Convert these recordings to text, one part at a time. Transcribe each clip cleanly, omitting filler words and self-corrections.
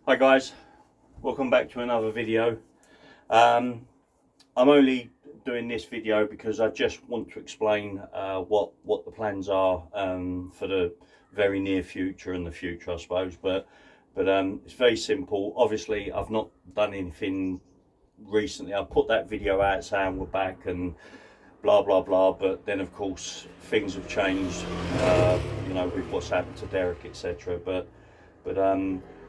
Hi guys, welcome back to another video. I'm only doing this video because I just want to explain what the plans are for the very near future and the future, I suppose. But it's very simple. Obviously, I've not done anything recently. I put that video out saying we're back and blah blah blah. But then, of course, things have changed. With what's happened to Derek, etc. But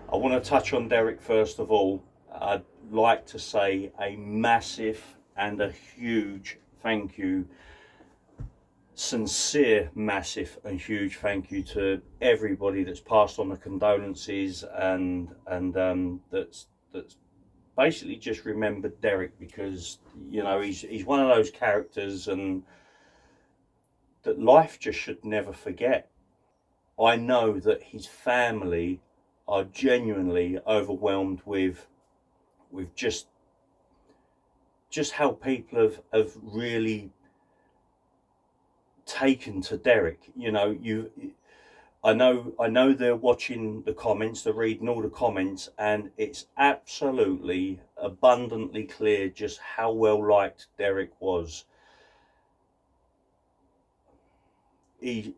I want to touch on Derek first of all. I'd like to say a massive and a huge thank you, sincere, massive and huge thank you to everybody that's passed on the condolences and that's basically just remembered Derek, because he's one of those characters and that life just should never forget. I know that his family are genuinely overwhelmed with just how people have really taken to Derek. I know they're watching the comments, they're reading all the comments, and it's absolutely abundantly clear just how well liked Derek was. He's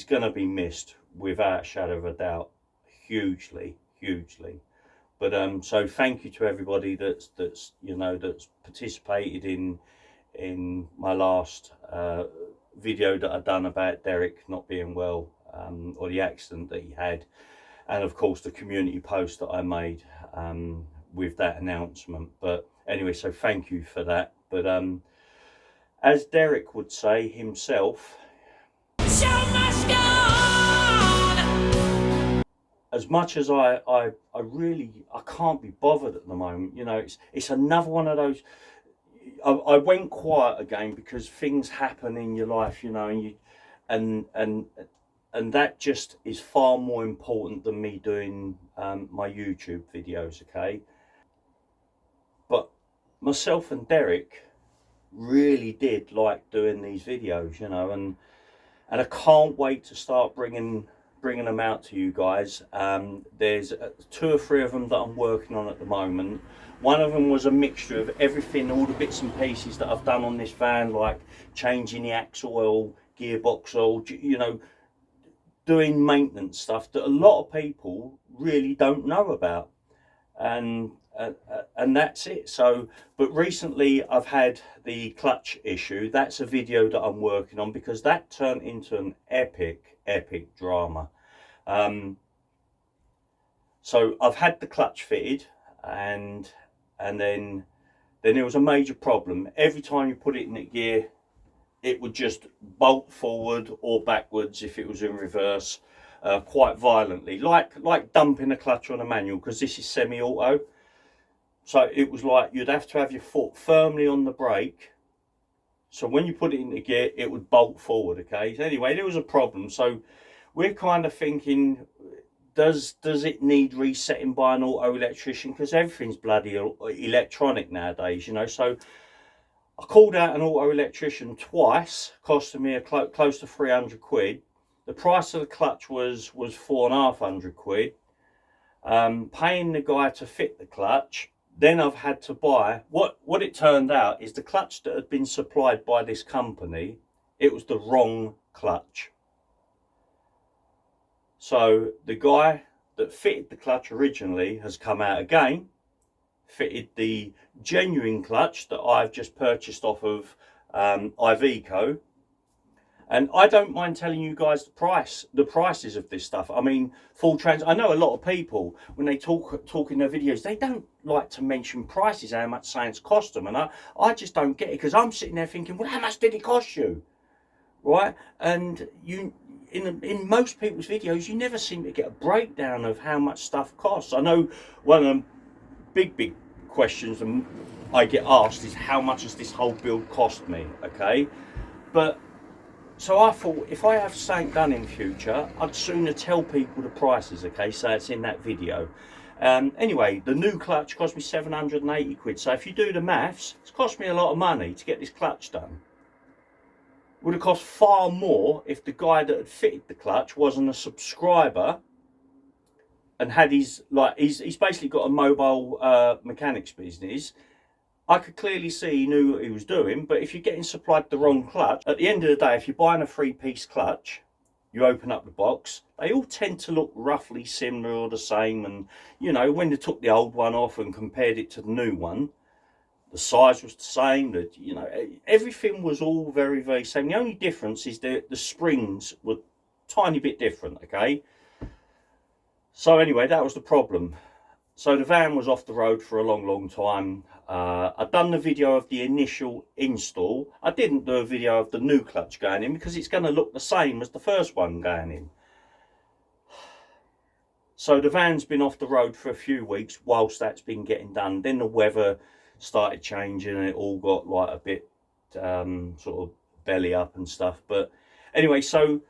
going to be missed without a shadow of a doubt, hugely. But so thank you to everybody that's participated in my last video that I've done about Derek not being well, or the accident that he had, and of course the community post that I made with that announcement. But anyway, so thank you for that. But as Derek would say himself, as much as I can't be bothered at the moment. It's another one of those. I went quiet again because things happen in your life, and that just is far more important than me doing my YouTube videos. Okay, but myself and Derek really did like doing these videos, and I can't wait to start bringing them out to you guys. There's 2 or 3 of them that I'm working on at the moment. One of them was a mixture of everything, all the bits and pieces that I've done on this van, like changing the axle oil, gearbox oil, doing maintenance stuff that a lot of people really don't know about, and that's it. So, but recently I've had the clutch issue. That's a video that I'm working on because that turned into an epic drama. So I've had the clutch fitted, and then there was a major problem. Every time you put it in the gear, it would just bolt forward or backwards if it was in reverse, quite violently, like dumping a clutch on a manual, because this is semi-auto. So it was like you'd have to have your foot firmly on the brake, so when you put it in the gear it would bolt forward. Okay, so anyway, there was a problem. So we're kind of thinking, does it need resetting by an auto electrician, because everything's bloody electronic nowadays, So I called out an auto electrician twice, costing me close to 300 quid. The price of the clutch was 450 quid. Paying the guy to fit the clutch. Then I've had to buy, what it turned out is the clutch that had been supplied by this company, it was the wrong clutch. So the guy that fitted the clutch originally has come out again, fitted the genuine clutch that I've just purchased off of Iveco. And I don't mind telling you guys the prices of this stuff. I mean, I know a lot of people, when they talk in their videos, they don't like to mention prices, how much science cost them. And I just don't get it, because I'm sitting there thinking, well, how much did it cost you? Right? And in most people's videos, you never seem to get a breakdown of how much stuff costs. I know one of the big questions I get asked is, how much has this whole build cost me? Okay, but so I thought, if I have something done in future, I'd sooner tell people the prices. Okay, so it's in that video. Anyway, the new clutch cost me 780 quid. So if you do the maths, it's cost me a lot of money to get this clutch done. Would have cost far more if the guy that had fitted the clutch wasn't a subscriber and had his, like, he's basically got a mobile mechanics business. I could clearly see he knew what he was doing, but if you're getting supplied the wrong clutch, at the end of the day, if you're buying a 3-piece clutch, you open up the box, they all tend to look roughly similar or the same. And, you know, when they took the old one off and compared it to the new one, the size was the same, that, you know, everything was all very, very same. The only difference is the springs were a tiny bit different, okay? So anyway, that was the problem. So the van was off the road for a long, long time. I'd done the video of the initial install. I didn't do a video of the new clutch going in because it's going to look the same as the first one going in. So the van's been off the road for a few weeks whilst that's been getting done. Then the weather started changing and it all got like a bit sort of belly up and stuff. But anyway, so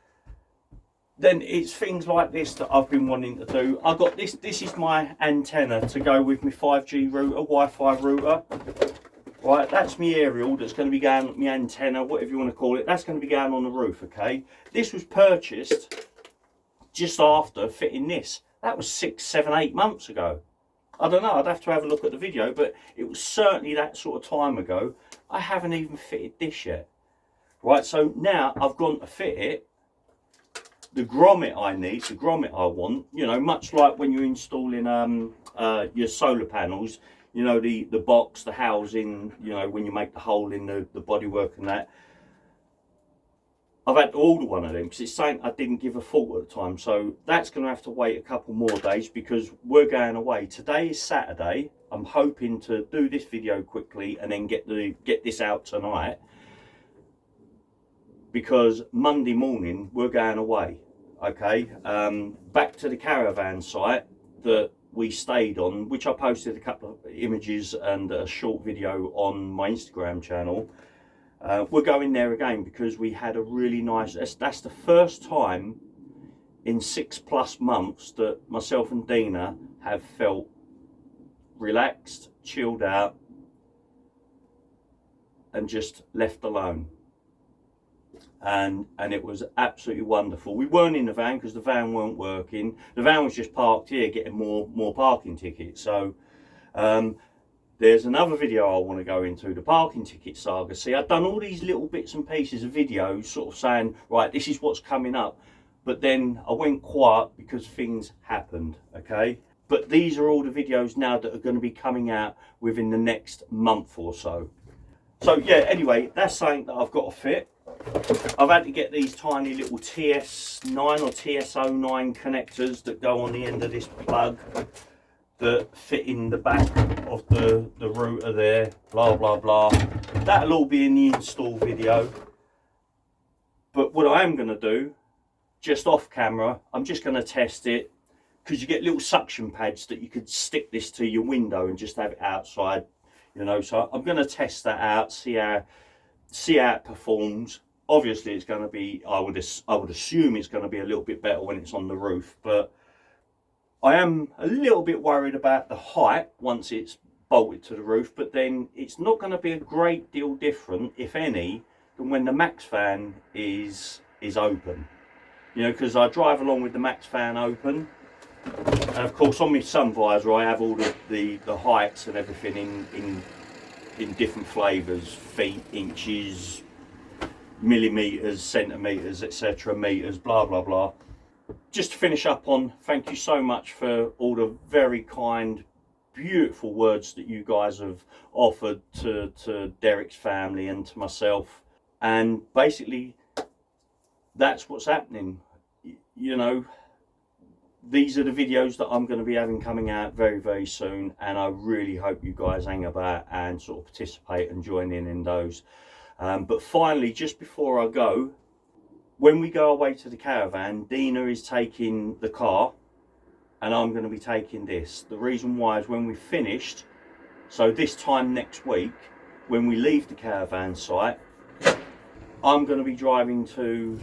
then it's things like this that I've been wanting to do. I got this is my antenna to go with my 5G router, Wi-Fi router. Right, that's my aerial that's going to be going, my antenna, whatever you want to call it, that's going to be going on the roof, okay? This was purchased just after fitting this. That was 6, 7, 8 months ago. I don't know, I'd have to have a look at the video, but it was certainly that sort of time ago. I haven't even fitted this yet. Right, so now I've gone to fit it. The grommet I need, the grommet I want, you know, much like when you're installing your solar panels, you know, the box, the housing, you know, when you make the hole in the bodywork and that. I've had to order one of them because it's something I didn't give a thought at the time. So that's going to have to wait a couple more days because we're going away. Today is Saturday. I'm hoping to do this video quickly and then get this out tonight, because Monday morning we're going away, okay? Back to the caravan site that we stayed on, which I posted a couple of images and a short video on my Instagram channel. We're going there again because we had a really nice, that's the first time in 6+ months that myself and Dina have felt relaxed, chilled out and just left alone. And it was absolutely wonderful. We weren't in the van because the van weren't working. The van was just parked here getting more parking tickets. So there's another video I want to go into, the parking ticket saga. See, I've done all these little bits and pieces of videos sort of saying, right, this is what's coming up. But then I went quiet because things happened, okay? But these are all the videos now that are going to be coming out within the next month or so. So yeah, anyway, that's something that I've got to fit. I've had to get these tiny little TS9 or TS09 connectors that go on the end of this plug that fit in the back of the router there, blah, blah, blah. That'll all be in the install video. But what I am going to do, just off camera, I'm just going to test it, because you get little suction pads that you could stick this to your window and just have it outside, you know. So I'm going to test that out, see how it performs. Obviously it's going to be, I would assume it's going to be a little bit better when it's on the roof, but I am a little bit worried about the height once it's bolted to the roof. But then it's not going to be a great deal different, if any, than when the max fan is open, you know, because I drive along with the max fan open. And of course on my sun visor I have all the heights and everything in different flavours, feet, inches, millimeters, centimeters, etc., meters, blah blah blah. Just to finish up on, thank you so much for all the very kind, beautiful words that you guys have offered to Derek's family and to myself. And basically that's what's happening, you know. These are the videos that I'm going to be having coming out very, very soon, and I really hope you guys hang about and sort of participate and join in those. But finally, just before I go, when we go away to the caravan, Dina is taking the car and I'm going to be taking this. The reason why is when we finished, so this time next week, when we leave the caravan site, I'm going to be driving to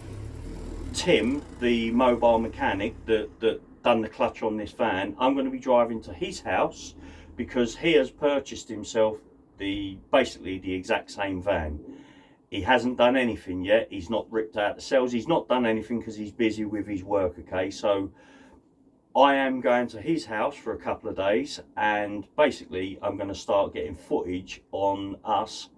Tim, the mobile mechanic that done the clutch on this van. I'm going to be driving to his house because he has purchased himself basically the exact same van. He hasn't done anything yet. He's not ripped out the cells. He's not done anything because he's busy with his work, okay? So I am going to his house for a couple of days, and basically I'm going to start getting footage on us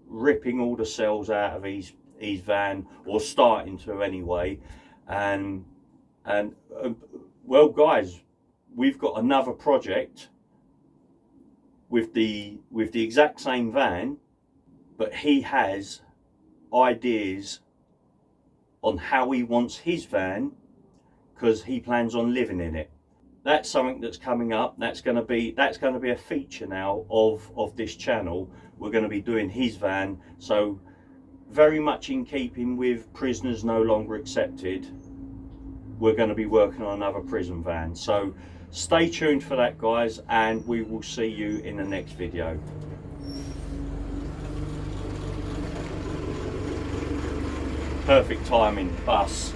ripping all the cells out of his van, or starting to anyway. And well guys, we've got another project with the exact same van, but he has ideas on how he wants his van, because he plans on living in it. That's something that's coming up. That's going to be a feature now of this channel. We're going to be doing his van, so very much in keeping with Prisoners No Longer Accepted, we're going to be working on another prison van. So stay tuned for that, guys, and we will see you in the next video. Perfect timing, bus.